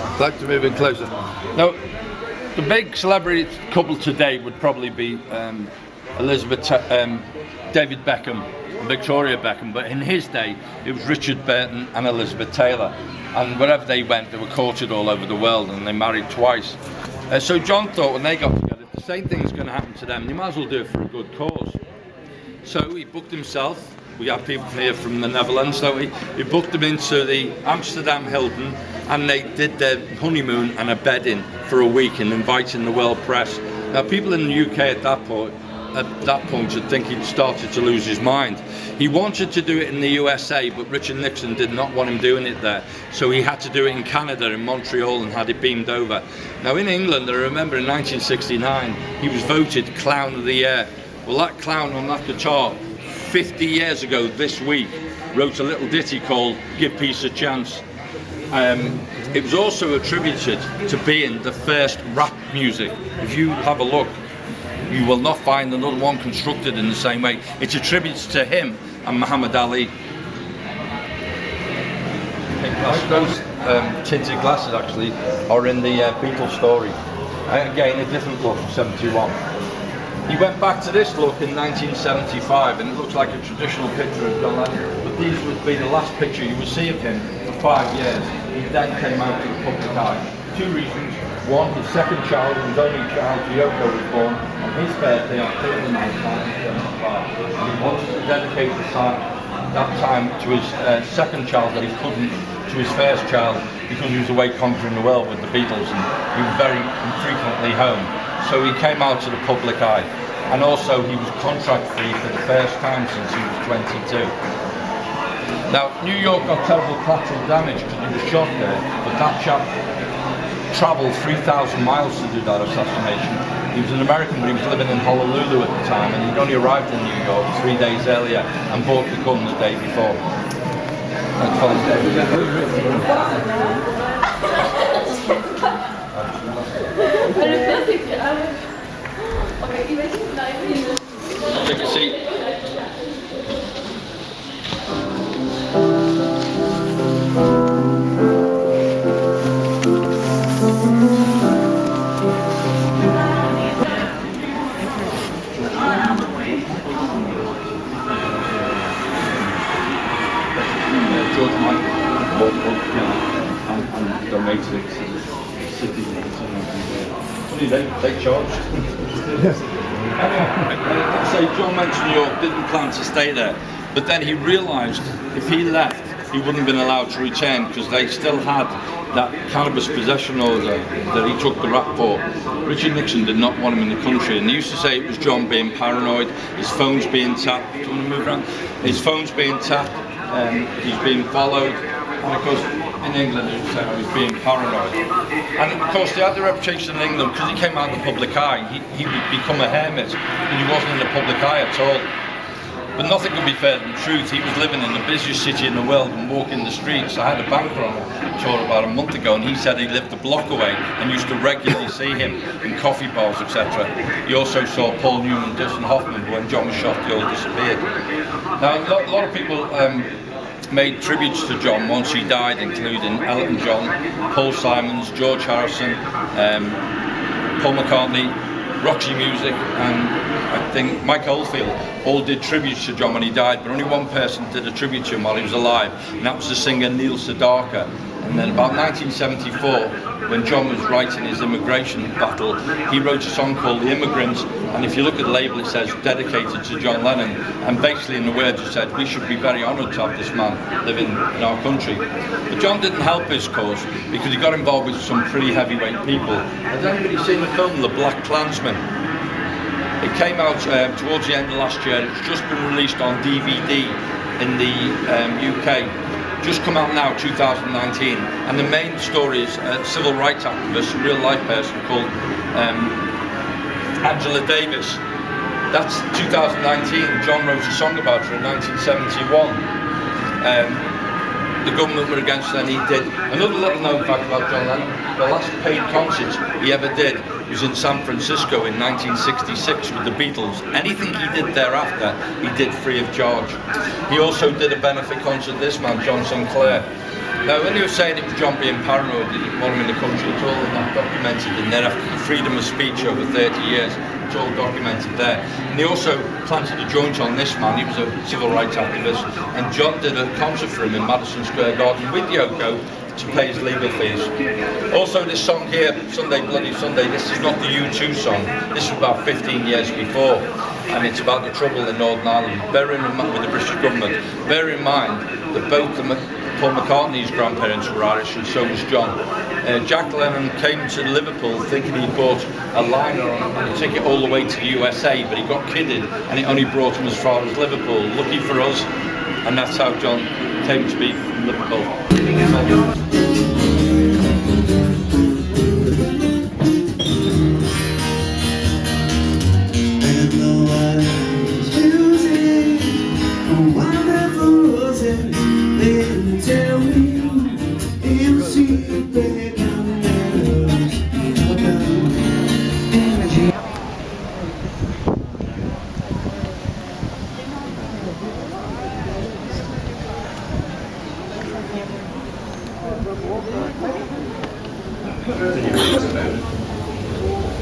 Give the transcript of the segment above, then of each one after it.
I'd like to move in closer. Now, the big celebrity couple today would probably be David Beckham and Victoria Beckham, but in his day it was Richard Burton and Elizabeth Taylor, and wherever they went they were courted all over the world, and they married twice. So John thought when they got together the same thing is going to happen to them, you might as well do it for a good cause. So he booked himself, we have people here from the Netherlands, so he booked them into the Amsterdam Hilton, and they did their honeymoon and a bed-in for a week and inviting the world press. Now people in the UK at that point would think he'd started to lose his mind. He wanted to do it in the USA, but Richard Nixon did not want him doing it there, so he had to do it in Canada, in Montreal, and had it beamed over. Now in England, I remember in 1969 he was voted Clown of the Year. Well, that clown on that guitar 50 years ago this week wrote a little ditty called Give Peace a Chance. It was also attributed to being the first rap music. If you have a look, you will not find another one constructed in the same way. It's attributed to him and Muhammad Ali. Those tinted glasses actually are in the Beatles story. Again, a different look from 71. He went back to this look in 1975, and it looks like a traditional picture of John Lennon, but these would be the last picture you would see of him for 5 years. He then came out to the public eye. Two reasons. One, his second child, his only child, Yoko, was born on his birthday, October 9, 1975. And he wanted to dedicate that time to his second child that he couldn't, to his first child, because he was away conquering the world with the Beatles and he was very infrequently home. So he came out to the public eye, and also he was contract free for the first time since he was 22. Now, New York got terrible collateral damage because he was shot there, but that chap travelled 3,000 miles to do that assassination. He was an American, but he was living in Honolulu at the time, and he'd only arrived in New York 3 days earlier and bought the gun the day before. That's Father's Day. Take a seat. George Michael and donated it to the city. They charged. So John went to New York, didn't plan to stay there, but then he realised if he left, he wouldn't have been allowed to return because they still had that cannabis possession order that he took the rap for. Richard Nixon did not want him in the country, and they used to say it was John being paranoid, his phone's being tapped. Do you want to move around? His phone's being tapped, he's being followed, and of course in England he was saying he was being paranoid. And of course they had the reputation in England because he came out in the public eye, he would become a hermit, and he wasn't in the public eye at all. But nothing could be further than the truth. He was living in the busiest city in the world and walking the streets. I had a banker on a tour about a month ago, and he said he lived a block away and used to regularly see him in coffee bars, etc. He also saw Paul Newman, Dustin Hoffman, but when John was shot, they all disappeared. Now, a lot of people made tributes to John once he died, including Elton John, Paul Simons, George Harrison, Paul McCartney, Roxy Music, and I think Mike Oldfield all did tributes to John when he died, but only one person did a tribute to him while he was alive, and that was the singer Neil Sedaka. And then about 1974, when John was writing his immigration battle, he wrote a song called The Immigrant, and if you look at the label it says dedicated to John Lennon, and basically in the words it said we should be very honoured to have this man living in our country. But John didn't help his cause because he got involved with some pretty heavyweight people. Has anybody seen the film The Black Klansman? It came out towards the end of last year. It's just been released on DVD in the UK. Just come out now, 2019. And the main story is a civil rights activist, a real life person called Angela Davis. That's 2019. John wrote a song about her in 1971. The government were against her and he did. Another little known fact about John Lennon, the last paid concert he ever did was in San Francisco in 1966 with the Beatles. Anything he did thereafter, he did free of charge. He also did a benefit concert, this man, John Sinclair. Now, when they were saying it was John being paranoid, they didn't want him in the country, it's all not documented. And then after freedom of speech over 30 years, it's all documented there. And they also planted a joint on this man. He was a civil rights activist, and John did a concert for him in Madison Square Garden with Yoko to pay his legal fees. Also, this song here, Sunday Bloody Sunday, this is not the U2 song. This was about 15 years before, and it's about the trouble in Northern Ireland. Bearing in mind with the British government, bear in mind that both Paul McCartney's grandparents were Irish, and so was John. Jack Lennon came to Liverpool thinking he bought a liner on a ticket all the way to the USA, but he got kidded and it only brought him as far as Liverpool. Lucky for us, and that's how John came to be from Liverpool.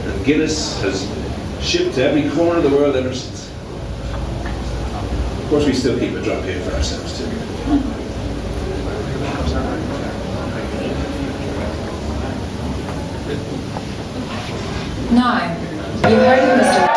And Guinness has shipped to every corner of the world ever since. Of course, we still keep a drop in for ourselves too. Now, you heard of Mr.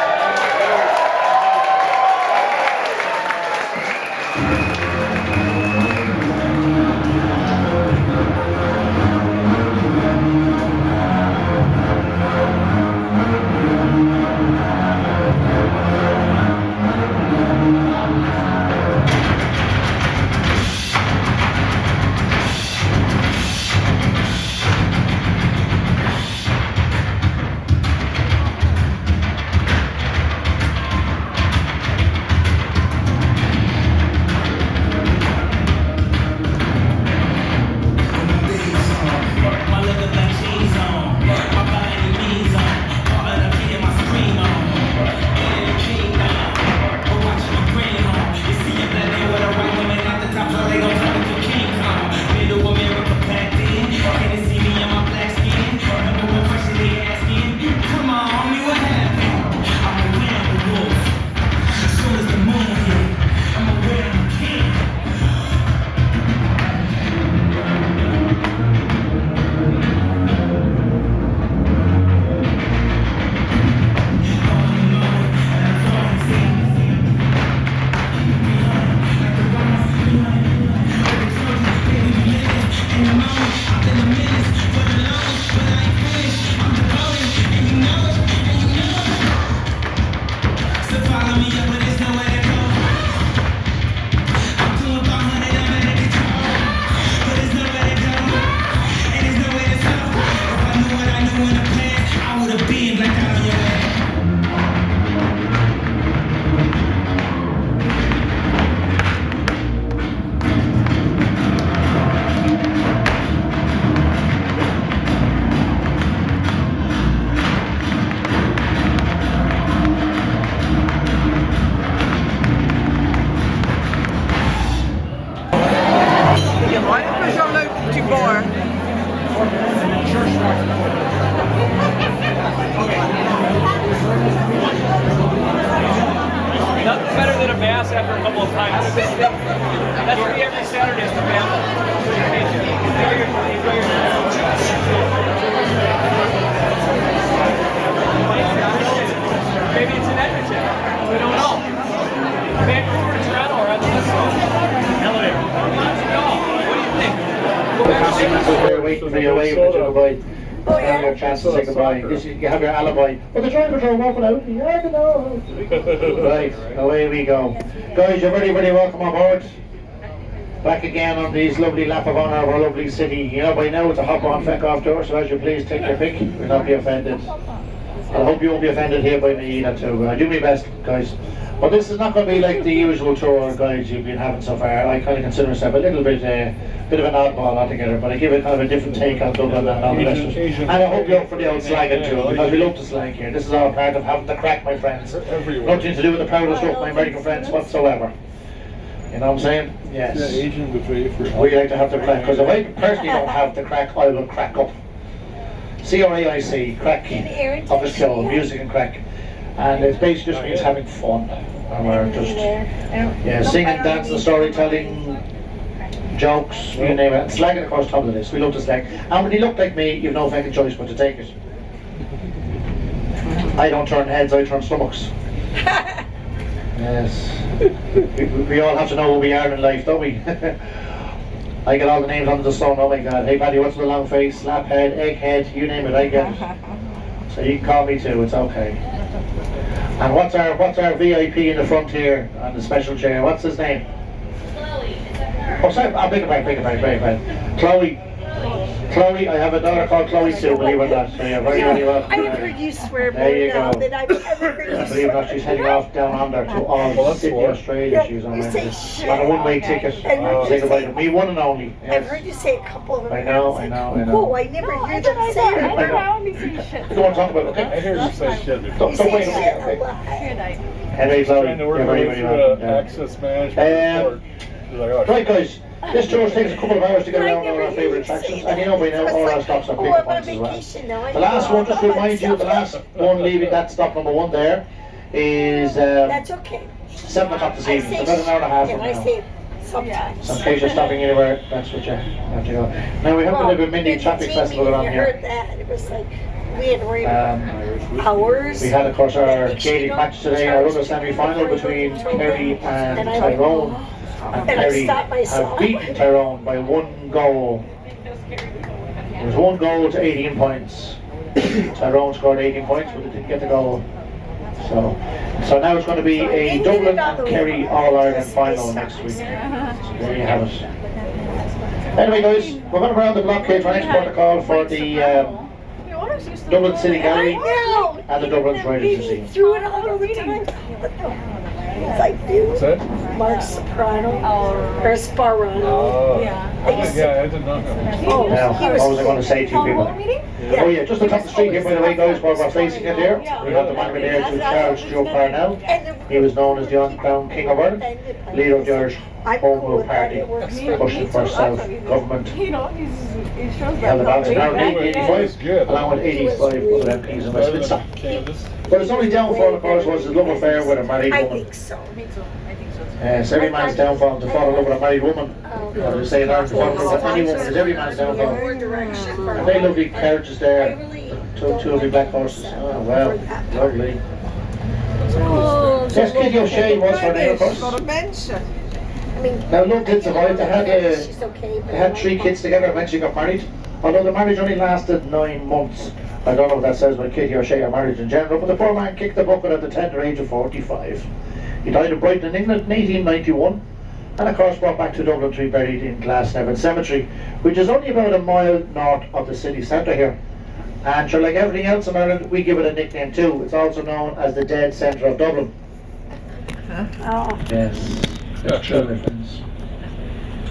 Nothing better than a bass after a couple of pints. That's free every Saturday for family. Maybe it's in Edmonton. We don't know. Vancouver to Toronto or other than so. What do you think? They're waiting for your wave to goodbye. You have your chance to say goodbye. You have your alibi. Well, the drivers are walking out. Yeah, I know. Right, away we go. Guys, you're very, very welcome on board. Back again on these lovely lap of honour of our lovely city. You know by now it's a hop on, feck off tour, so as you please take your pick. We'll not be offended. I hope you won't be offended here by me either too. I do my best, guys. But this is not going to be like the usual tour, guys, you've been having so far. I kind of consider myself a little bit of an oddball altogether, but I give it kind of a different take on Dublin and all the rest of it. And I hope you're up for the old slagging too, because we love to slag here. This is all part of having the crack, my friends. Nothing to do with the proudest of my American friends whatsoever. You know what I'm saying? Yes. Yeah, Asian buffet for. We like to have the crack, because if I personally don't have the crack, I will crack up. C-R-A-I-C, crack, obviously kill, music and crack. And it basically just means having fun. And we're just, singing, dancing, storytelling, jokes, you name it. And slagging, of course, top of the list. We love to slag. And when you look like me, you've no fucking choice but to take it. I don't turn heads, I turn stomachs. Yes. We all have to know who we are in life, don't we? I get all the names under the sun, oh my god. Hey Paddy, what's the long face, slap head, egghead, you name it, I get it. So you can call me too, it's okay. And what's our VIP in the front here on the special chair? What's his name? Chloe. Oh, sorry, I'll bring it back. Chloe, I have a daughter called Chloe too, believe it or not. So you're very welcome. I've heard you swear more There you now go. than I've ever heard you Believe it or swear. not, she's heading off down under to all Sydney, Australia. She's on You say Wednesday. shit. On a one-way ticket. I've heard you Say goodbye say- to me, one and only. I've Yes. heard you say a couple of them. I know. Oh, I never hear them say it. I don't want to talk about it, I okay? heard you say shit before. You Don't say wait, shit okay, a okay. lot. Anyway, Chloe, Trying to work you're my very, way very through welcome. Yeah. access management report. You're like, oh, Right guys, this tour takes a couple of hours to get around all our favourite attractions, and you know by now all our stops are Oh, pickup I'm on points as well. vacation now. The last one, just to remind you, the last one leaving that stop number 1 there is That's okay. 7 o'clock this I evening, say about an hour and a half and from I now. say sometimes. So in case you're stopping anywhere, that's what you have to go. Now we have a little bit mini traffic festival around You here. heard that. It was like, we had to wait Um, hours. We had, of course, our gated match today, our other semi-final between Kerry and Tyrone. And And I Kerry stopped have myself. beaten Tyrone by 1 goal. It was 1 goal to 18 points. Tyrone scored 18 points, but they didn't get the goal. So now it's going to be a Dublin and Kerry All-Ireland final next week. So there you have it. Anyway guys, we're going to round the block here to our next protocol for the Dublin City Gallery and the Dublin Writers Museum. Threw it all over the time. It's like you, what's that? Mark Soprano, or Sparano. Oh, I used to- yeah, I didn't know him. Oh, Now, he what was was I going to say to you people? Yeah. Oh yeah, just on top of the street here, by the way, guys, while we're facing it here, we have the monument there to Charles Stuart Parnell. He was known as the Uncrowned King of Ireland, leader of the Irish Home Rule Party, pushing for self-government. You know, he shows Held that. the balance in Anyway, 1985, along with 85 other MPs in Better than Westminster. Kansas. But his only downfall, of course, was his love affair with a married I woman. think so. Me too. I think so too. It's every man's downfall to fall in love with a married woman. Or to say in Ireland, to fall in love with any woman is every man's downfall. And they lovely carriages there, two lovely black horses. Oh, well, lovely. Yes, Kitty O'Shea was her name, of course. Now, look, did survive. They had 3 kids together when she got married. Although the marriage only lasted 9 months. I don't know what that says about Kitty O'Shea or marriage in general, but the poor man kicked the bucket at the tender age of 45. He died in Brighton, England in 1891, and of course brought back to Dublin to be buried in Glasnevin Cemetery, which is only about a mile north of the city centre here. And sure, like everything else in Ireland, we give it a nickname too. It's also known as the dead centre of Dublin. Oh. Yes, it's true, my friends.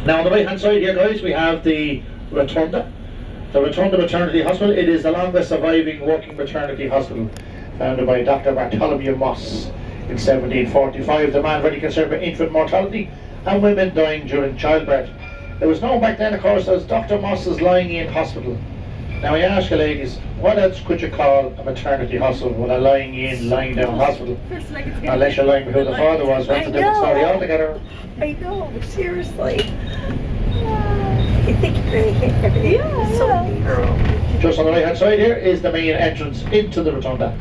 Now on the right hand side here, guys, we have the Rotunda. The Rotunda Maternity Hospital. It is the longest surviving working maternity hospital, founded by Dr. Bartholomew Moss in 1745. The man very concerned with infant mortality and women dying during childbirth. It was known back then, of course, as Dr. Moss's lying-in hospital. Now I ask you ladies, what else could you call a maternity hospital with a lying-in, lying-down hospital? Unless you're lying with who the father was, that's a different story altogether. I know, seriously. I think you're going to hit everything. So thorough. Just on the right hand side here is the main entrance into the Rotunda.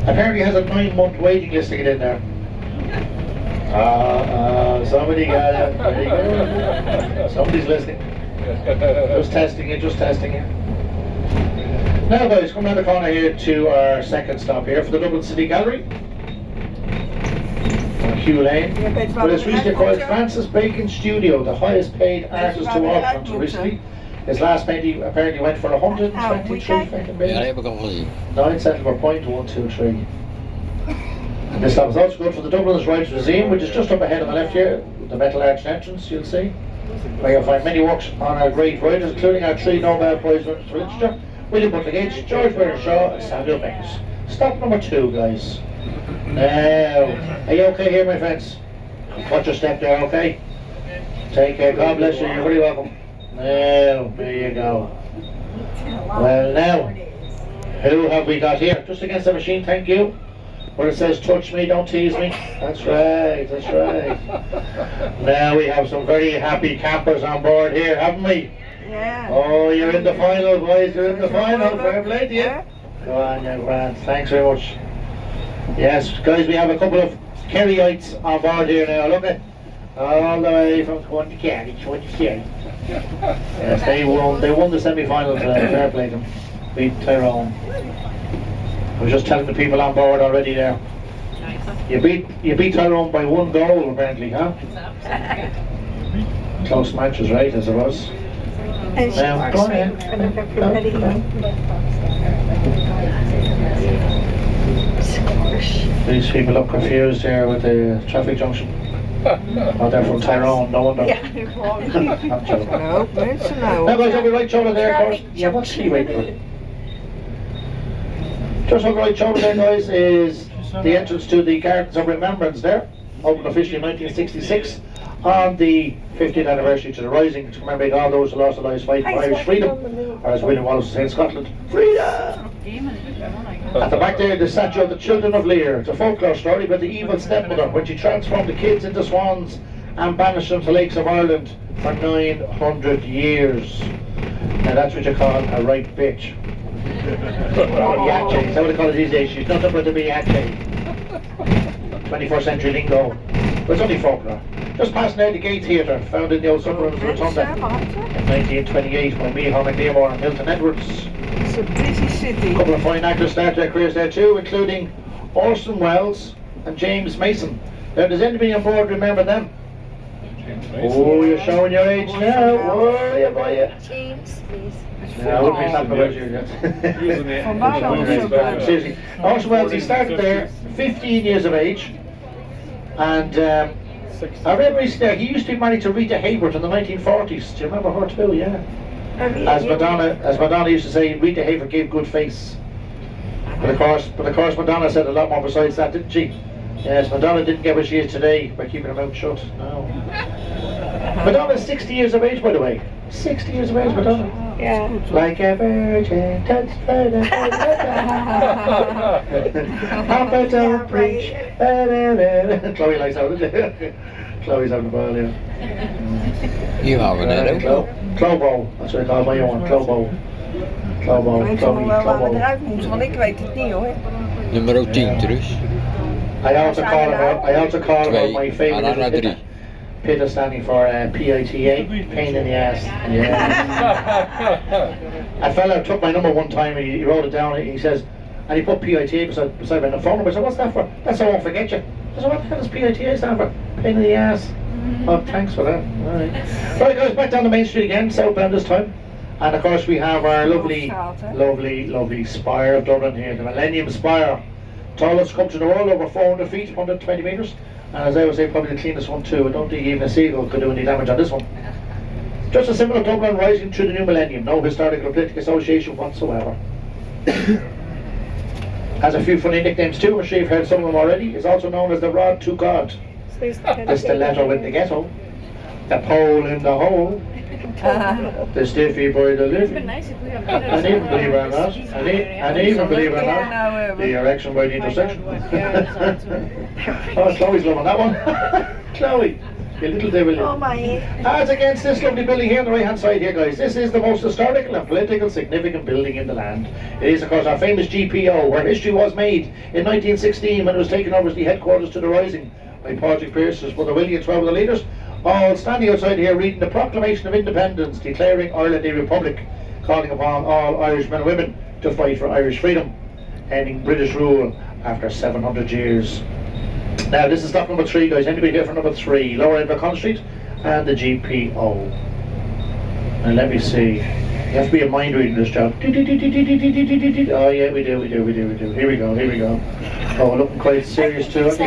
Apparently has a 9-month waiting list to get in there. Somebody got it. There you go. Somebody's listening. Just testing it, just testing it. Now guys, come around the corner here to our second stop here for the Dublin City Gallery. On Hugh Lane. But it's recently acquired Francis Bacon's studio, the highest paid artist to work on recently. His last painting apparently went for 123 fucking million. 9 cents per point, 123. And this stop is also good for the Dublin's Writers Museum, which is just up ahead on the left here, the metal arched entrance, you'll see. Where you'll find many works on our great writers, including our 3 Nobel Prize winners for literature, William Butler Yeats, George Bernard Shaw, and Samuel Beckett. Stop number 2, guys. Now, are you okay here, my friends? Watch your step there, okay? Take care. God bless you. You're very welcome. Now, there you go. Well, now, who have we got here? Just against the machine, thank you. Where it says, touch me, don't tease me. That's right, that's right. Now we have some very happy campers on board here, haven't we? Yeah. Oh, you're in the final, boys. You're in the final. Fair play to you. Go on, young Grant. Thanks very much. Yes, guys, we have a couple of Kerryites on board here now. Look at all the way from one to Kerry, one to Kerry. Yes, they won the semi-final today. Fair play to them. Beat Tyrone. I was just telling the people on board already there. You beat Tyrone by 1 goal apparently, huh? Close matches, right, as it was. And she Now, works go right ahead. in front of everybody. These people look confused here with the traffic junction. Oh, they're from Tyrone, no wonder. Yeah. I'm joking. No, mensen Now nou. guys, over the right shoulder there, of course. Yeah, what's she waiting for? Just over the right shoulder there, guys, is the entrance to the Gardens of Remembrance there. Opened officially in 1966 on the 50th anniversary to the Rising, to commemorate all those who lost their lives fighting for Irish freedom, or as William Wallace would say in Scotland, freedom! At the back there, the statue of the Children of Lear. It's a folklore story about the evil stepmother when she transformed the kids into swans and banished them to lakes of Ireland for 900 years. Now that's what you call a right bitch. Yache, is that what they call it these days? She's nothing but a big yache. 21st century lingo. But it's only folklore. Just passing out the Gate Theatre, found in the old suburbs of Rotunda in 1928 by Micheál McLeamore and Milton Edwards. It's a busy A city. couple of fine actors started their careers there too, including Orson Welles and James Mason. Now, does anybody on board remember them? Oh, you're showing your age now. Oh, you boy, yeah. James, please. No, I wouldn't be talking about you yet. Seriously. Orson Welles, he started there, 15 years of age, and I read recently he used to be married to Rita Hayworth in the 1940s. Do you remember her too? Yeah. As Madonna used to say, Rita Hayworth gave good face. But of course, Madonna said a lot more besides that, didn't she? Yes, Madonna didn't get where she is today by keeping her mouth shut. No. Madonna's 60 years of age, by the way. 60 years of age, Madonna. Yeah. Like a virgin touched by the Papa don't preach. Chloe likes that, doesn't she? Chloe's having a ball, yeah. You having it, Clobo, that's what I call my own, Clobo. Clobo, Ik weet toch Chloe, wel waar we Clobo. eruit moeten, want ik weet het niet hoor. Nummer 10 terug. I also call her my favorite Anna little 3. PITA standing for PITA, pain in the ass. Yeah. A fella took my number one time, he wrote it down, he says, and he put PITA beside my phone number. I said, what's that for? That's so I won't forget you. I said, what the hell does PITA stand for? Pain in the ass. Oh, thanks for that. Alright. Right guys, back down the main street again, southbound this time. And of course we have our lovely spire of Dublin here, the Millennium Spire. Tallest sculpture in the world, over 400 feet, 120 metres. And as I would say, probably the cleanest one too. I don't think even a seagull could do any damage on this one. Just a symbol of Dublin rising through the new millennium. No historical or political association whatsoever. Has a few funny nicknames too. I'm sure you've heard some of them already. It's also known as the Rod to God, the stiletto in the ghetto, the pole in the hole, the stiffy by the lip, and even believe it or not, and even believe it or not, the erection by the intersection. Oh, Chloe's loving that one. Chloe, you little devil. Oh my. As against this lovely building here on the right hand side here, guys, this is the most historical and political significant building in the land. It is of course our famous GPO, where history was made in 1916 when it was taken over as the headquarters to the Rising by Patrick Pearse's brother Willie and 12 of the leaders, all standing outside here reading the Proclamation of Independence, declaring Ireland a republic, calling upon all Irish men and women to fight for Irish freedom, ending British rule after 700 years. Now this is stop number 3, guys. Anybody here for number 3? Lower end of Con Street and the GPO. And let me see. You have to be a mind reading this job. Oh yeah, we do. Here we go. Oh, looking quite serious too, aren't you?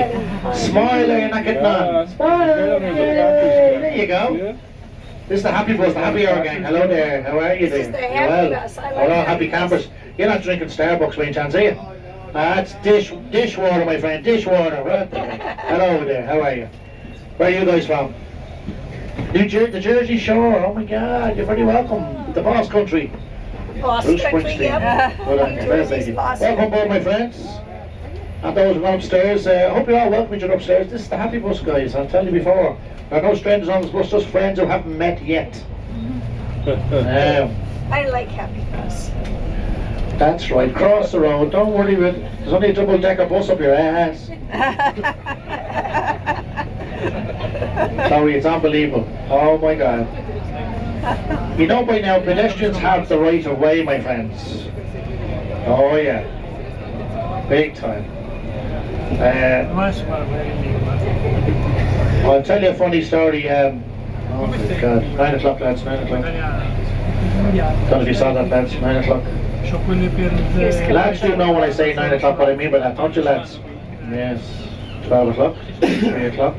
Smile, you're not getting on. Smile. Yay, there you go. This is the happy bus, the happy hour gang. Hello there. How are you This is there? the You happy well? bus. I like Hello, happy happy bus. campers. You're not drinking Starbucks by any chance, are you? That's dishwater, my friend, dishwater. Right there. Hello there, how are you? Where are you guys from? The Jersey Shore, oh my God, you're very welcome. The Boss Country. Boss Bruce country, Springsteen. yep. Well done, Jersey's boss. welcome aboard, my friends. And those who are upstairs, I hope you're all welcome when you're upstairs. This is the Happy Bus, guys, I'll tell you before. There are no strangers on this bus, just friends who haven't met yet. I like Happy Bus. That's right, cross the road, don't worry about it. There's only a double-decker bus up your ass. Sorry, it's unbelievable. Oh my God. You know by now, pedestrians have the right of way, my friends. Oh yeah. Big time. I'll tell you a funny story. Oh my God. 9 o'clock, lads, 9 o'clock. Don't know if you saw that, lads, 9 o'clock. Lads do know when I say 9 o'clock what I mean by that, don't you, lads? Yes. 12 o'clock, 3 o'clock,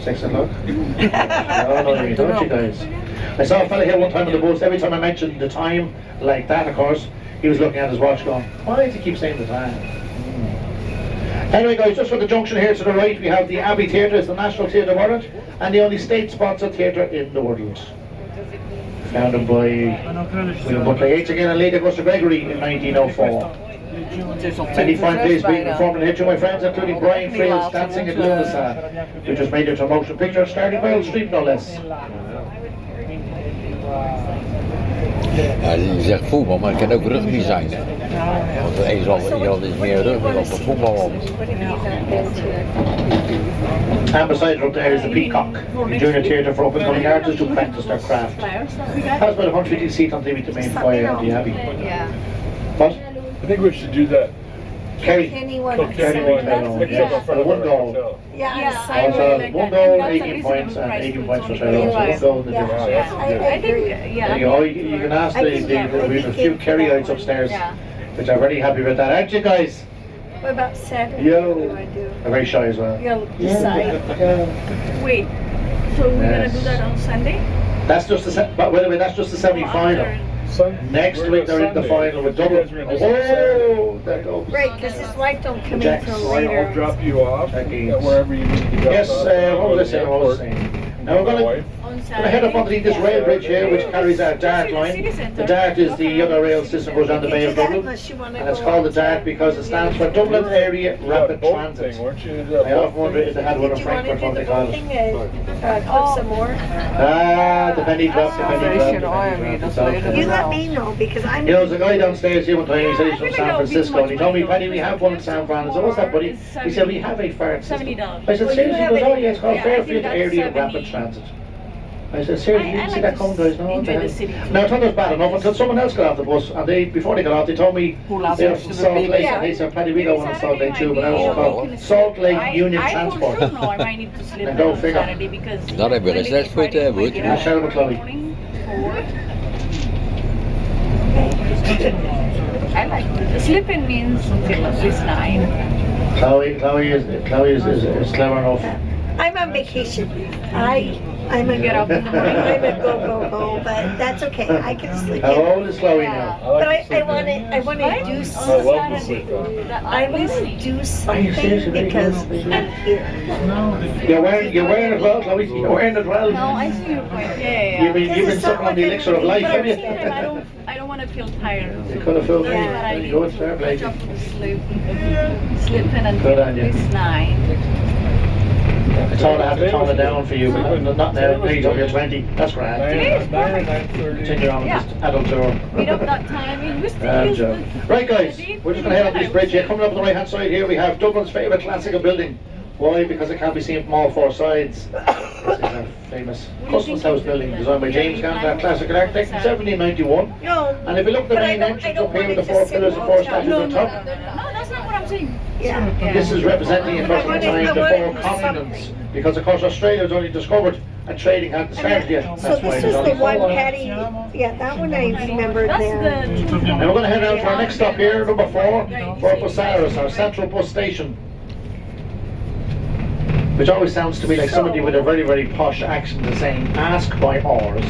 6 o'clock. No, don't you guys? I saw a fella here one time on the bus, every time I mentioned the time, like that of course, he was looking at his watch going, why does he keep saying the time? Anyway guys, just for the junction here to the right, we have the Abbey Theatre, it's the National Theatre of Ireland, and the only state-sponsored theatre in the world. Founded by William Butler Yeats again and Lady Augusta Gregory in 1904. Many fine plays being performed in history, my friends, including Brian Friel's Dancing at Lunasa, which was made into a motion picture starting Wales Street, no less. Ja, die zegt voetbal, maar het kan ook rugby zijn. Want er is al iets meer rugby op de voetbal om. And beside her up there is the Peacock, the junior theatre for up-and-coming artists who practice their craft. Has about 150 seats on the main foyer of the Abbey. What? I think we should do that. Kerry. Anyone Except in front of One our goal. hotel. Yeah, One goal, 18 points, and 18 points for Sherlock. So one goal in the difference. I agree. There you go. You can ask we have a few Kerryites upstairs, which are very happy with that, aren't you guys? What about Saturday? Yo. What do I do? They're very shy as well. You'll decide. Wait, so we're Yes. gonna do that on Sunday? That's just the by the way, that's just the semi-final. Next week they're in the final with Dublin. Oh, there goes. Right, because his wife don't come in Jack, till I'll later. drop you off Jackie. at wherever you need to go. Yes, what was I saying? Now we're going to head up underneath this rail bridge here, which carries our Dart line. The Dart is the other rail system goes down the Bay of Dublin, and it's called the Dart because it stands for Dublin Area Rapid Transit. I often wonder if they had one in Did you want to Frankfurt, do what the they call whole it. thing? Put some more? The penny drop, the penny drop. You let me know because I'm. You know, there's a guy downstairs here one time, he said he's from San Francisco, and he told me, Penny, we have one in San Fran. I said, what's that, buddy? He said, we have a fare system. I said, seriously? He goes, oh yeah, it's called Fairfield Area Rapid Transit. I said, seriously, you didn't see that coming, guys? No, what the hell? Now, I thought it was bad enough until someone else got off the bus, and before they got off, they told me they were from Salt Lake, and they said, Paddy, we got one in Salt Lake too, but I was called Salt Lake Union Transport. And go figure. Dan hebben we reces voor het hebben, hoor. Yeah, Cheryl McClellan. I like it. Sleeping means until at least 9. Chloe is clever enough. I'm on vacation. I'm a get up in the morning. I'm a go, but that's okay. I can sleep How in. old is Chloe now? But I want to do something. I want to do something because I'm here. You're wearing it well, Chloe. You're wearing it well. No, I see your point. Yeah. You've been sucking on the elixir of life, haven't you? I don't want to feel tired. You could have filled me. Yeah. Very good, fair play. Jump to sleep. Sleeping until Good on at you. least 9. I thought I had to tone it down for you, but not now. Please, over your 20. That's grand. Continue on with this adult tour. We don't got time. I mean, we still use the- Right, guys, we're just going to head up this bridge here. Coming up on the right hand side here, we have Dublin's favourite classical building. Why? Because it can't be seen from all four sides. This is a famous Customs House building designed by James Gant, classical architect in 1791. No, And if you look at the but I main don't- entrance I don't up here with the want it four to sit pillars and all four the time. statues on top, No, that's not what I'm saying. yeah. this is representing in personal time the four continents. Because of course Australia was only discovered and trading hadn't started yet. So That's why this there's is the only one Patty, yeah, that one I remembered That's there. the. Now we're going to head out to our next stop here, number 4, for Busaris, our central bus station. Which always sounds to me like somebody with a very, very posh accent is saying, ask by ours.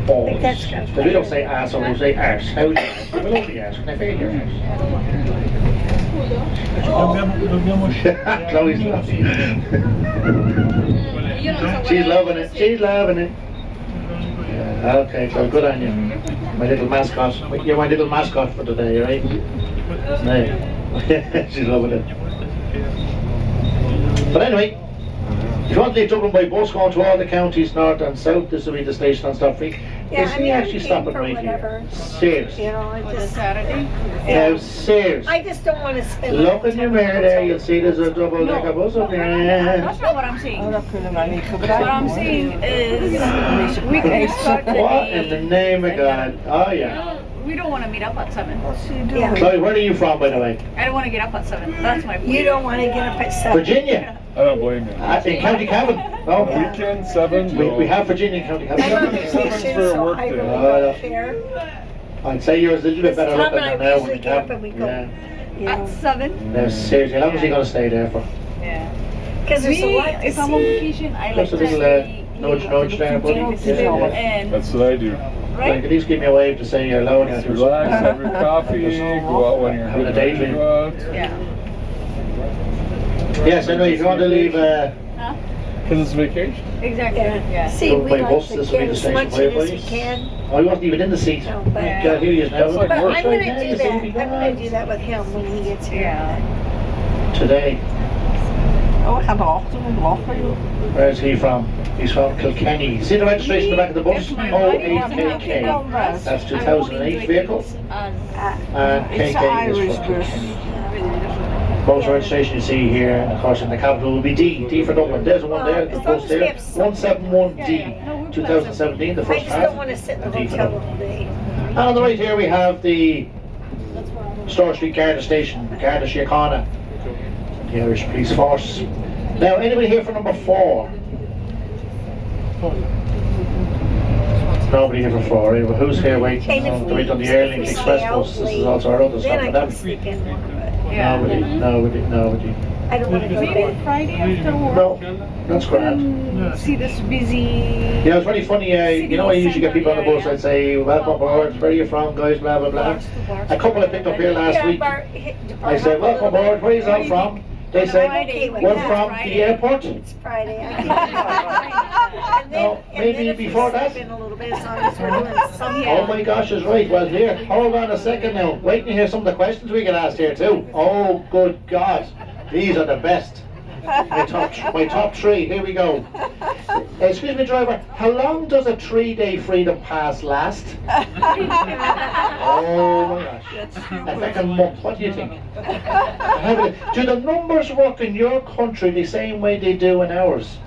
balls. that's kind of Because we don't say ass, or we say arse. How do you ask? We love the arse. Can I feel your arse? Chloe's laughing. She's loving it. She's loving it. Yeah, okay, Chloe, good on you. My little mascot. You're my little mascot for today, right? No. She's loving it. But anyway, if you want to leave Dublin by bus, going to all the counties north and south, this will be the station on stop free. Yeah, Is I he mean, actually I'm stopping for right whatever. here? Serious. You know, I just, Saturday? No, serious. I just don't want to spend. Look in your mirror there, you'll see there's a double decker bus up there. That's not what I'm saying. What I'm saying is we can start the What in the day. name of God? Oh yeah. We don't want to meet up at 7. Yeah. Chloe, where are you from, by the way? I don't want to get up at 7. That's my point. You don't want to get up at 7. Virginia. I don't blame you. I think County Cavan. No, Weekend 7? we have Virginia in County I'm on Cavan. vacation, for a so work I day. really Oh, don't care. I'd say yours is a little bit better Tom looking and I than now when usually you get up can. and we go. Yeah. You At know, 7? No, seriously, how long is he going to stay there for? Yeah. because there's a Me, lot to if I'm on see. vacation, I like Just a to little stay. nudge there, buddy. Yeah. And, That's what I do. Like, right? at least give me a wave to say you're alone. Just relax, have your coffee, go out when you're Having a good ready to daydream. go out. Yeah. Yes, anyway, if you want to leave, Huh? Because it's vacation. Exactly. Yeah. Yeah. See, Don't we play like bus, to this will be get the as station much for you, in as we please. can. oh, he wasn't even in the seat. No, but Yeah, here he is now. That's like but work. I'm going to Yeah, do you that. see, I'm going to do that with him when he gets here. Yeah. Today. Oh, ik ga erachter en lachen, joh. Where's he from? He's from Kilkenny. See the registration in the back of the bus? O8KK. That's 2008 vehicle. And KK is from Kilkenny. Bus registration you see here, and of course in the capital will be D. D for Dublin. There's one there, the bus there. 171D. 2017, the I first just don't want to half. sit in the D for hotel Dublin. all day. And on the right here we have the Store Street Garda Station, Garda Síochána, the Irish Police Force. Now, anybody here for number 4? Nobody here for 4, eh? Well, who's here waiting And if to wait on the if Airlink we Express stay bus? out This is late, also our other then stop I for can them. sleep in more. Yeah. Nobody. I don't want to go to Maybe bed. Friday after work. No, that's grand. See this busy. Yeah, it's very funny. You know, I usually get people on the bus. I'd say, "Welcome aboard. Where are you from, guys?" Blah blah blah. A couple I picked up here last Yeah, week. I said, "Welcome aboard. Where are you all from?" They said, okay with "We're that. from the airport." It's Friday. I can and then, No, maybe if we before sleep that. in a little bit, as long as we're doing something. Oh my gosh, is right. Well, here, hold on a second now. Wait to hear some of the questions we get asked here too. Oh, good God, these are the best. My top 3. Here we go. Excuse me, driver. How long does a 3-day freedom pass last? Oh my gosh. A second month. What do you think? Do the numbers work in your country the same way they do in ours?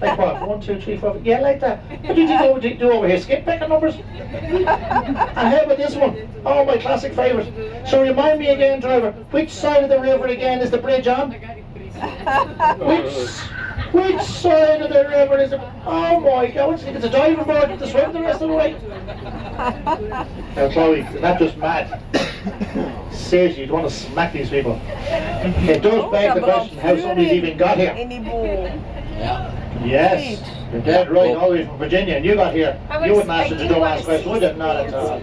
Like what? 1, 2, 3, 4. Yeah, like that. What did you do over here? Skip packing numbers? And how about this one? Oh, my classic favourite. So remind me again, driver. Which side of the river again is the bridge on? Which side of the river is it? Oh my God, what do you think? It's a diving board to swim the rest of the way? Now Chloe, is that just mad? Seriously, you'd want to smack these people. It does beg the question how somebody's even got here. Yes, you're dead right, all the way from Virginia, and you got here. You wouldn't answer the dumbass question, would you? Not at all.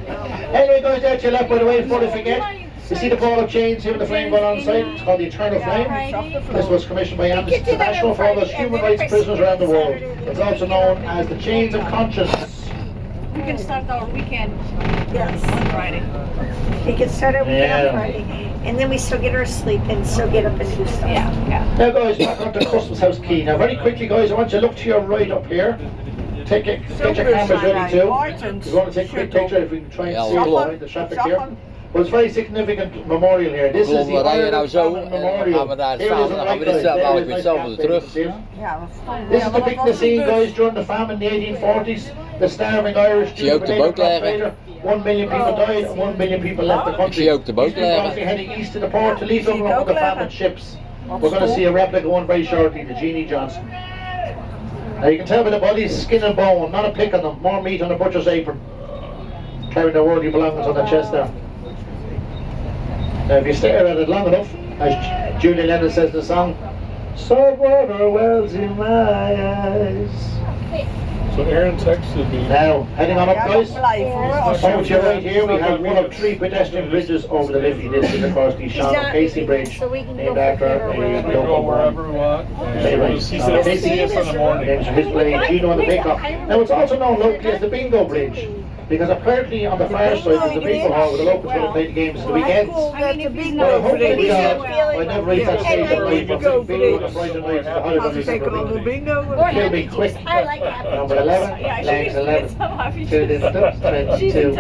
Anyway, guys, there to your left, by the way, before I forget. You see the ball of chains here with the flame going on the side? It's called the Eternal Flame. This was commissioned by Amnesty International for all those human rights prisoners around the world. It's also known as the Chains of Conscience. We can start our weekend Yes. on Friday. We can start our weekend Yeah. on Friday. And then we still get our sleep and still get up and do stuff. Yeah. Now guys, back onto Customs House Key. Now very quickly guys, I want you to look to your right up here. Get your cameras ready too. If you want to take a quick picture, if we can try and see behind the traffic here. Well, it's a very significant memorial here. This is the Ireland Famine Memorial. Here it is on the right, guys. There it is, nice gap there, you see it? This is depicting the scene, guys, during the famine in the 1840s. The starving Irish Jews were later cross-trader. 1 million people died and 1 million people left the country. These people obviously heading east to the port to leave Dublin with the famine ships. We're going to see a replica going very shortly, the Jeannie Johnson. Now you can tell by the body's skin and bone, not a pick on them, more meat on the butcher's apron. Carrying their worldly belongings on the chest there. Now if you stare at it long enough, as Julie Lennon says in the song, salt water wells in my eyes. So So Aaron texted me. Now, heading on up, guys. Blijven Over to your right here, we have one of 3 pedestrian bridges over the Liffey. This is, of course, the Sean Casey Bridge, So we can named go after for a dinner We go local wherever man. we want. Hey, And right. he said, Casey see us in the morning. names are his blade, Gino and the Pickup. Now, it's also known locally as the Bingo Bridge, because apparently on the far side there's a bingo hall where the locals go to play the games at the weekends. That's a big Well, no hopefully we bridge. I never reached that stage where we from Bingo Bingo on a bridge. Friday night to the I'll holidays take of on the the bingo. Kill me quick. I like happy. Number 11, legs 11, to the 22.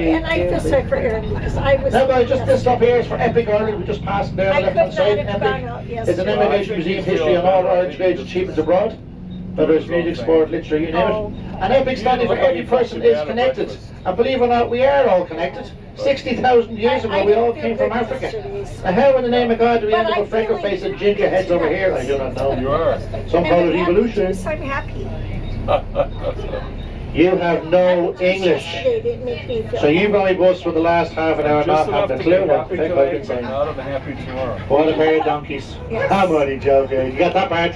And I feel sorry for Erin because I was. Now guys, just this stop here is for Epic Ireland. We just passed there on I the could left hand not side. have gone Epic out is an yesterday. emigration museum history on all Irish grades achievements abroad. Whether it's music, sport, literature, you name it. And Epic standing for every person is connected. And believe it or not, we are all connected. 60,000 years ago, we all came from Africa. And how in the name of God do we end up with freckle face and ginger heads over here? I do not know. You are. Some call it evolution. I'm happy. You have no English. They didn't make me feel So you probably bust for the last half an hour not Just enough having to a clue be what happy the heck I've been today, but saying. not of a happy tomorrow. What a pair of donkeys. Yes. I'm only joking. You got that part?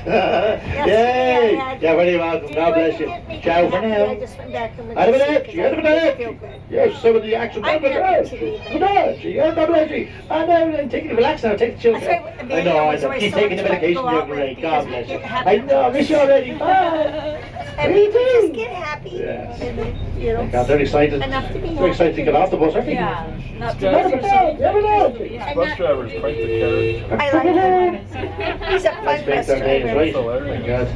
Yay! You're very welcome. God bless you. Ciao for now. I just went back and Arrivederci, arrivederci. Yes, some of the action. I'm happy Arrivederci. today. Arrivederci. Yeah, God bless you. I know, take it, relax now, take the children. I know, keep taking the medication, you're great. God bless you. I know, I miss you already. Bye. And Me we too. just get happy. Yes. And then, you know. God, they're excited. Enough to be They're excited to get off the bus, aren't they? Yeah, not This And bus not- driver is quite the character. I like him. He's a fun Let's make bus their names driver. right. Oh my God.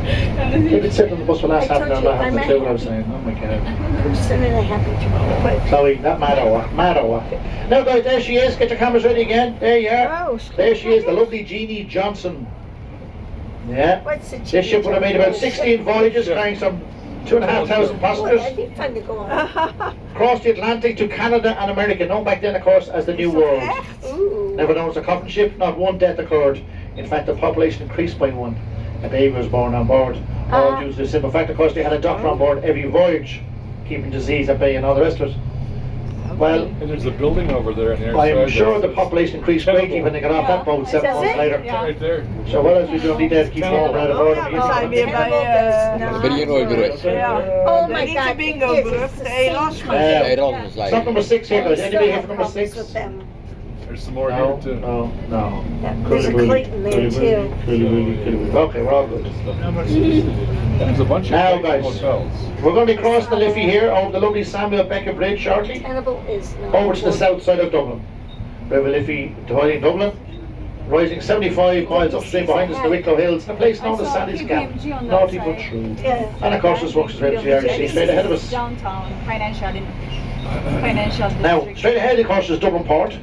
They've been sitting on the bus for the last half an hour, not having a clue what I was saying. Oh my God. I'm sending a happy tomorrow. Chloe, that matter what, matter what. Now guys, there she is. Get your cameras ready again. There you are. Oh, There she is, the lovely Jeannie Johnson. Yeah. What's the This ship would have made about 16 voyages, carrying some 2,500 Boy, passengers. that'd be fun to go on. Crossed the Atlantic to Canada and America, known back then, of course, as the New World. Ooh. Never known as a coffin ship, not one death occurred. In fact, the population increased by one. A baby was born on board. All due to the simple fact, of course, they had a doctor on board every voyage, keeping disease at bay and all the rest of it. Well, And there's a building over there on the other I'm side sure that the population increased greatly when they got off that boat 7 Does months it? later. right there. So what else we do? Need to keep going around the board. We zijn weer bij Dan ben je nooit terug. ja. Oh my Niet de God. bingo Yes, brug, it's the de same Elas. thing. Nee, dat is Stop number 6 here, guys. Anybody here for number 6? With them. There's some more No, here too. no, no. There's a Clayton there too. Okay, we're all good. There's a bunch of Now, great guys. hotels. We're going to be crossing the Liffey here over the lovely Samuel Becker Bridge shortly, Cannibal is not. over to the south side of Dublin. River Liffey dividing Dublin, rising 75 miles upstream behind us in the Wicklow Hills, in a place known as Sandy's Gap. Naughty but true. Yeah. And of course, this works straight to the Irish Sea, straight ahead of us. Downtown, financial Now, district. straight ahead, of course, is Dublin Port.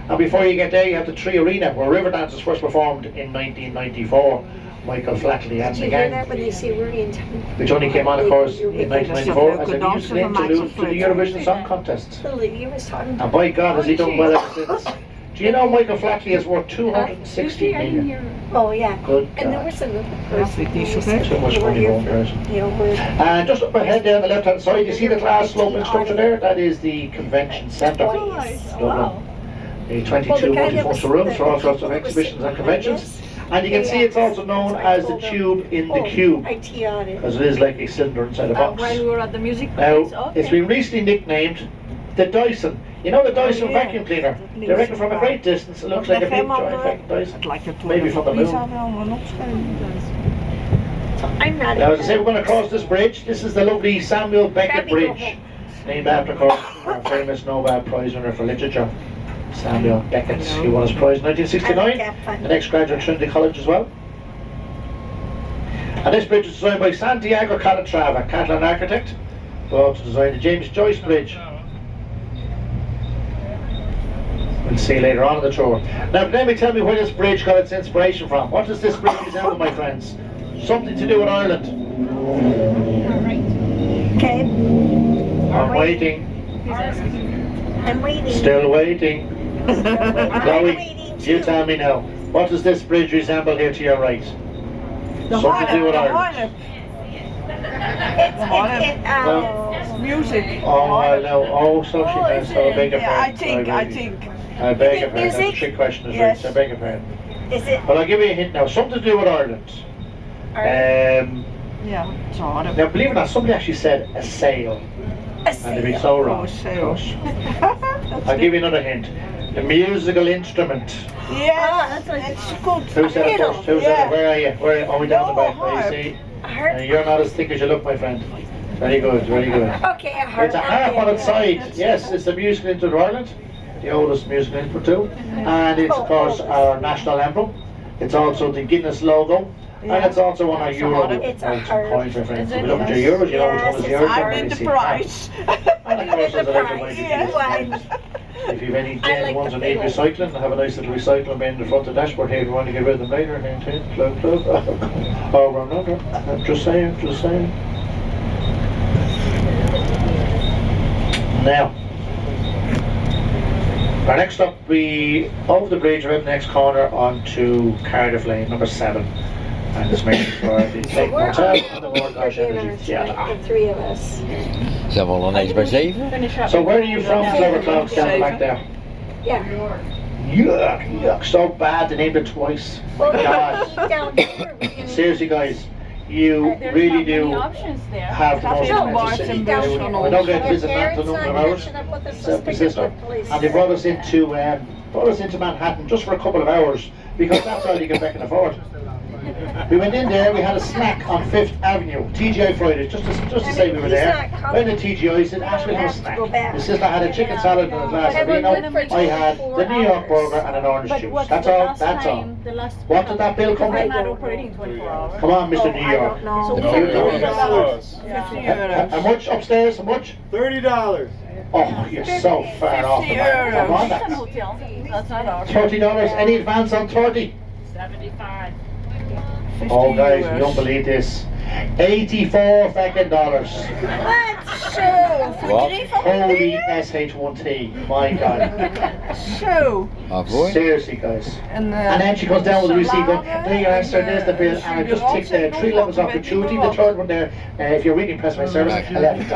And before you get there, you have the Tree Arena, where Riverdance was first performed in 1994. Michael Flatley and Did the you hear gang, that when they say we're in town? which only came on, of course, in 1994 as a musical interlude to the Eurovision Song Contest. The lady was talking. And by God, has he done well ever since. Do you know Michael Flatley is worth 260 million? Oh yeah. Good And there God. was another person. who was Too much money for one person. You know, we're And just up ahead there on the left-hand side, you see the glass sloping structure there? That is the Convention Centre, Dublin. The 22 multifunctional rooms for all sorts of exhibitions and conventions. And you can see it's also known as the tube in the cube, IT on it. because it is like a cylinder inside a box. When we were at the music Now, place, it's been recently nicknamed the Dyson. You know the Dyson vacuum cleaner? They reckon from a great distance it looks like a big giant vacuum Dyson. Maybe from the moon. I'm not. Now, as I say, we're going to cross this bridge. This is the lovely Samuel Beckett Bridge, named after, of course, our famous Nobel Prize winner for literature, Samuel Beckett. He won his prize in 1969, an ex-graduate at Trinity College as well. And this bridge is designed by Santiago Calatrava, Catalan architect, who also designed the James Joyce Bridge. We'll see later on in the tour. Now, let me tell me where this bridge got its inspiration from. What does this bridge resemble, my friends? Something to do with Ireland. Okay. I'm waiting. I'm waiting. Still waiting. I'm Chloe, waiting you too. tell me now. What does this bridge resemble here to your right? Something to do with Ireland. music. Oh, I know. Oh, so she knows. So I beg your Yeah, I pardon. think. I beg your pardon. Music? That's a trick question, is Yes. right. I beg your pardon. Is it? Well, I'll give you a hint now. Something to do with Ireland. Yeah, it's hard. Now, believe it or not, somebody actually said a sail. And they'd be so wrong. Oh, sail. I'll give you another hint. A musical instrument. Yeah, it's good. Who said it first? Who said it? Where are you? Where are you? Oh, down the back. Where you see? You're not as thick as you look, my friend. Very good, very good. Okay, a harp. It's a harp on its side. Yes, it's the musical instrument of Ireland. The oldest musical instrument too. And it's, of course, our national emblem. It's also the Guinness logo. And it's also on our euro It's a coins, harp. my friends. If you look at your euros, you know which one is yours. I'm in the price. And of course, there's a little mighty if you've any dead ones that need recycling, have a nice little recycling bin in the front of the dashboard here if you want to get rid of them later. Plug. Oh, we're not. Just saying. Now, our next stop will be over the bridge around the next corner onto Cardiff Lane, number 7. And it's making for the Lake Motel and the Morgosh Energy Theatre. The three of us. Zijn we al ineens bij 7? So where are you from, Clever Cloud? Stand back there. Yeah. Yuck, so bad they named it twice. Well, God. down here we can Seriously guys, you really do have the most immense city. We don't get to visit that for a number of hours, except my sister. And they brought us into Manhattan just for a couple of hours, because that's all you get back and afford. We went in there, we had a snack on 5th Avenue, TGI Fridays, just to say we were there. Went to TGI, said, Ash, we'll have a snack. My sister had a chicken salad and a glass of vino. I had the New York burger and an orange juice. That's all. What did that bill come in? Come on, Mr. New York. How much upstairs? How much? $30. Oh, you're so far off the mark. Come on, that's $30. Any advance on 30? 75. Oh guys, we don't believe this. 84 fucking dollars. Let's show. Holy SH1T, my god. So. Seriously guys. And then she comes down with the receipt going, there you are sir, there's the bill, and I just ticked 3 levels of gratuity, the third one there, if you're really impressed with my service, $11.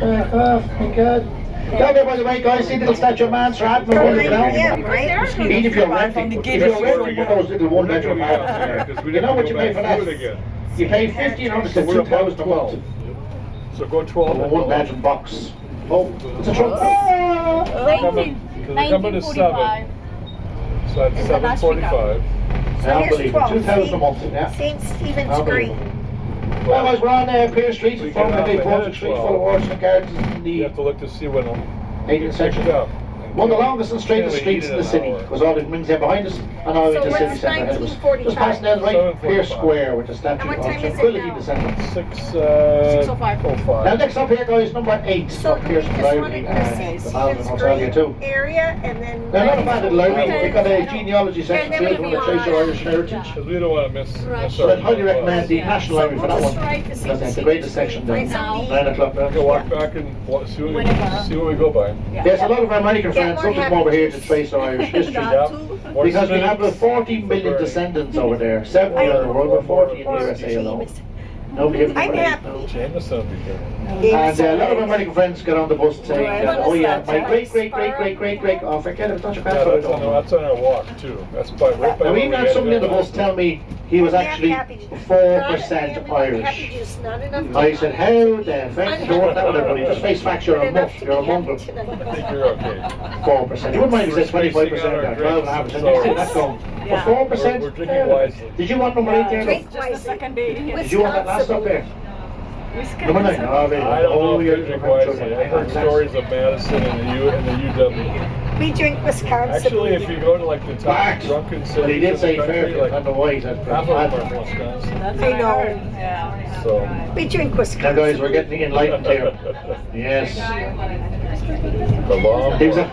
Oh my god. Down there, by the way, guys, see the little statue of man, Sir Admiral running around. Even if you're renting, one of those little one-bedroom apartments, you know what you pay for that? You pay $1,500 to $2,000 a month. So go 12 for a one-bedroom box. Oh, it's a truck. Coming to 7. So that's 745. Unbelievable. 2,000 a month. Yeah. St. Stephen's Green. Well, guys, we're on Pier Street, from the big Portrait Street, full of horses and gardens in the You have to look to see when 18th century. One of the longest and straightest streets in the city, because all the wings there behind us and all in the city centre ahead of us. Just passing down right Pier Square with the statue of Tranquility Descendant. 6:05. Now next up here, guys, number 8, up Pearson Library and the Malvern Hotel here too. Area and then. Now not a bad little library, we've got a genealogy section too, if you want to trace your Irish heritage. Because we don't want to miss. So I'd highly recommend the National Library for that one, because it's the greatest section there. 9 o'clock now. Go walk back and see what we go by. There's a lot of American friends looking from over here to trace our Irish history. Because we have about 40 million descendants over there, 70 around the world, but 40 in the USA alone. Nobody ever I'm happy. Jameson will be here. And a lot of American friends get on the bus saying, oh yeah, my great, oh forget it, it's not your Yeah, bad. that's on our walk too. That's by right by. Now we even had somebody on the bus tell me he was actually 4% Irish. I said, how the fuck you want that with everybody? Just face facts, you're a muff, you're a mongrel. I think you're okay. 4%. You wouldn't mind if you said 25% there, 12.5%. You see that going. But 4%? We're drinking wisely. Did you want number 8 there? Drink wisely. Did you want that last up there? Number 9. Oh, there you go. I don't know if you're you drink wisely. I heard stories of Madison and the UW. We drink Wisconsin. Actually, if you go to like the top drunken cities, But he did say in the country, fair, like on the white. half of them are from Wisconsin. I know. So. We drink Wisconsin. Now guys, we're getting enlightened here. Yes. The long He was a...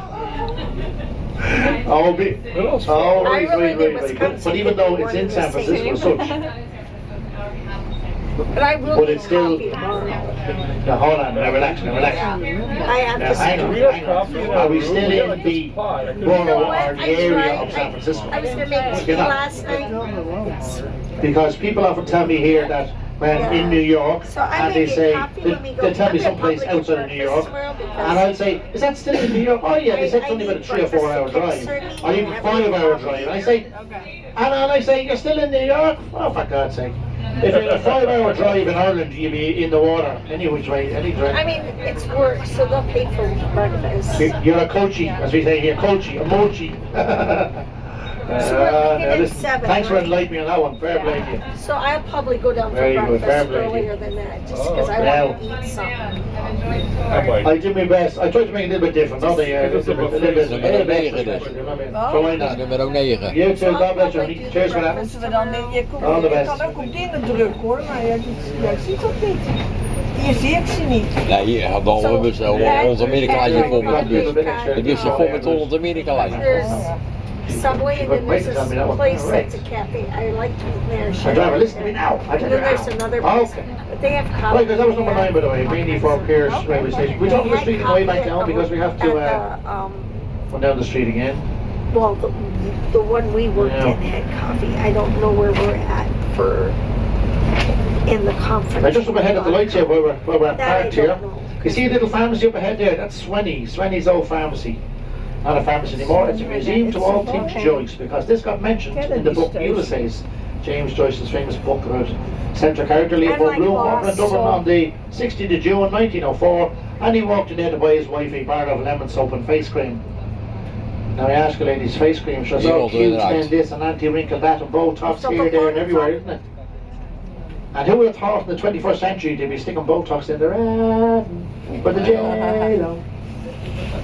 Oh, I really did Wisconsin. But even though it's in San Francisco as such, But I will but get it's still... coffee tomorrow. Now hold on, now relax. I have Now to hang on, hang on. Are we still in the borough or the area of San Francisco? I was going to make tea You're not. last night. Because people often tell me here that when in New York, So I and may they get say, coffee when we go. they tell me I'm someplace gonna outside of New York, breakfast tomorrow because and I'll say, is that still in New York? Oh yeah, they said it's I only about a need 3 or 4 hour breakfast drive, to or even have 5-hour coffee. drive. And I say, and I say, you're still in New York? Oh, for God's sake. If you're a 5-hour drive in Ireland, you'll be in the water, any which way, any drive. I mean, it's work, so they'll pay for breakfast. You're a coachy, as we say here, coachy, a mochi. So we're leaving at listen, 7, thanks for right? enlightening me on that one. Fair play to you. So I'll probably go down for Very good, fair breakfast play. earlier than that, just because I Now- want to eat something. I did my best. I tried to make it a little bit different, not a little bit. Nummer 9 dus. Zo why not? Nummer 9. You too, God bless you. Cheers for that. Moeten we dan, All the je best. kan ook op dingen drukken hoor, maar jij ziet dat niet. Je ziet ze niet. Nee, hier hadden al ons Amerika-lijntje vol met de bus. De bus is vol met 100 Amerika-lijntjes. There's Subway and then there's this place that's a cafe. I like to eat there. My driver, listen to me now. I And tell then you there's now. another place, Okay. but they have coffee. Right, because that was number 9, by the way. Greenie for Pierce railway station. We're talking the street and way back down because we have to go down the street again. Well, the one we worked Yeah. in had coffee. I don't know where we're at for in the conference. I just up ahead at the lights here where we're That I parked here. don't know. You see a little pharmacy up ahead there? That's Swenny's old pharmacy. Not a pharmacy anymore, it's a museum to all things Joyce, because this got mentioned in the book Ulysses, James Joyce's famous book about central character Leopold like Bloom, lost, over in Dublin so- on the 16th of June 1904, and he walked in there to buy his wife a bar of lemon soap and face cream. Now I ask you ladies, face cream, so it's Yeah, all we'll do cute, that. then this and anti-wrinkle that and Botox So here, the there and Botox- everywhere, isn't it? And who would have thought in the 21st century they'd be sticking Botox in their ass for the J-Lo?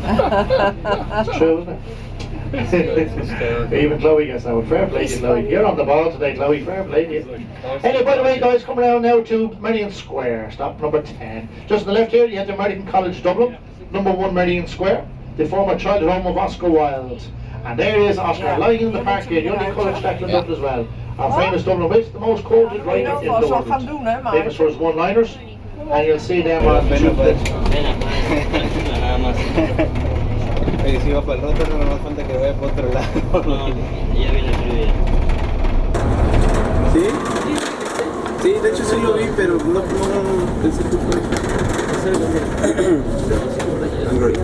It's true, isn't it? Even Chloe gets that one. Fair play to you, Chloe. You're on the ball today, Chloe. Fair play to you. Anyway, by the way, guys, coming around now to Merrion Square. Stop number 10. Just on the left here, you have the American College Dublin. Number 1 Merrion Square. The former childhood home of Oscar Wilde. And there is Oscar, lying in the park here, the only college statue in Dublin as well. Our famous Dublin wit, the most quoted writer in the world. Famous for his one-liners. And you'll see them on YouTube. Si va para el Rotterdam, no más falta que vaya para otro lado. Ya viene fluido. ¿Sí? Sí, de hecho sí lo vi, pero no pensé que fue. Android.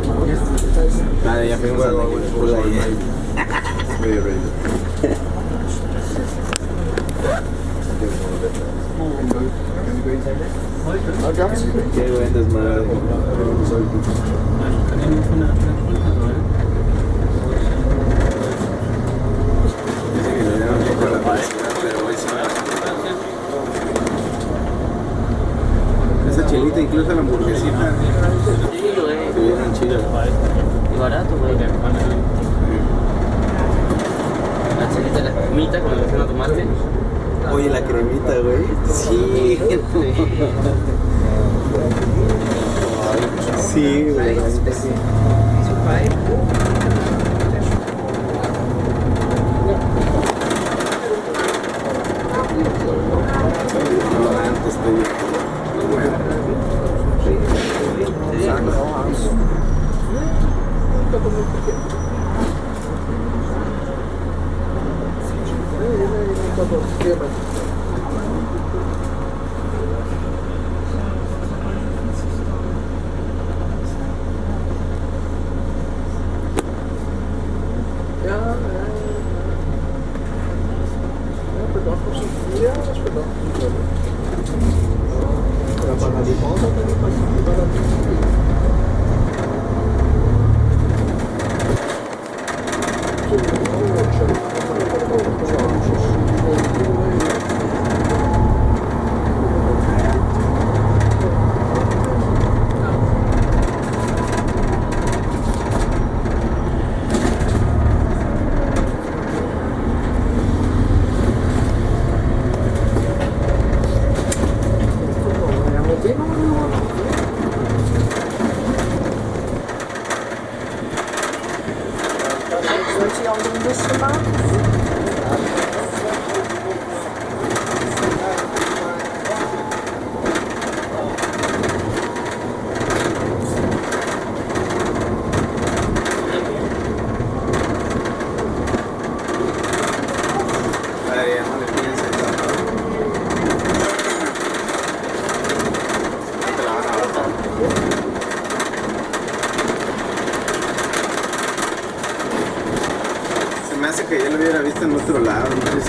Nada, ya fuimos a la Medio ready. Qué buen desmadre. Esa chelita, incluso la hamburguesita. Se vieron chidas. Y barato, güey. La chelita, la cremita con el vecino tomate. Oye, la cremita, güey. Sí. Sí, güey. No, antes estoy...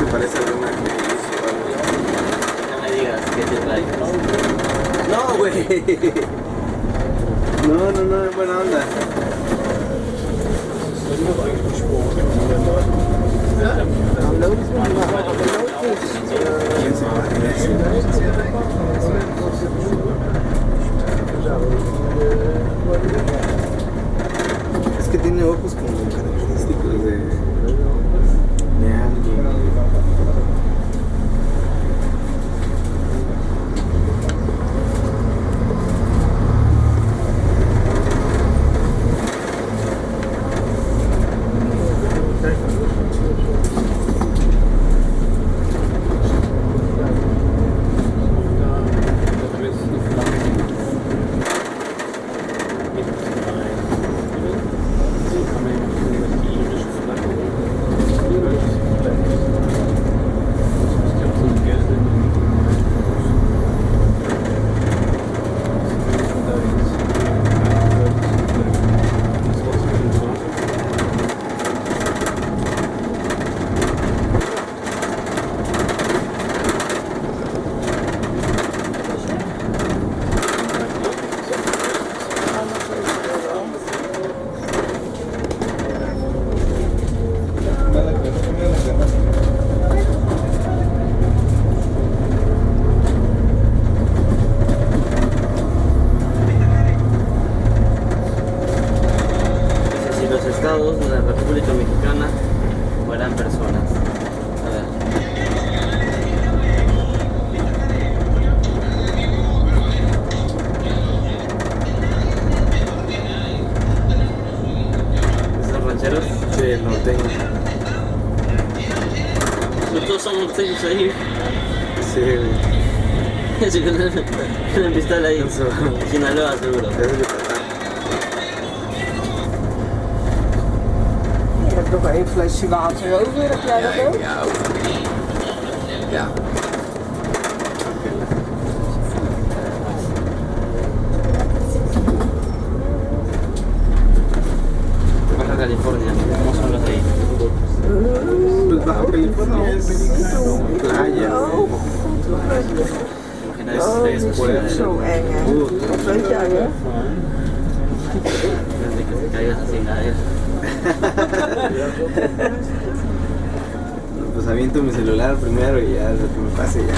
se parece a una que hizo algo. No me digas que te trae. No, güey. No, es buena onda. Es que tiene ojos como característicos de alguien. Si los estados de la República Mexicana fueran personas. A ver. ¿Son rancheros? Sí, el norteño. Pero todos son norteños ahí. Sí, güey. Con la pistola ahí. Sinaloa, seguro. Ik heb nog een flesje water over, heb jij dat ook? Ja, ook. Ja. Baja California, ¿cómo son los de ahí? Pues Baja California es playa. Imagina, Zo eng, hè? Dat weet jij, hè? desde que te caigas así, nada. Pues aviento mi celular primero y ya lo que me pase ya.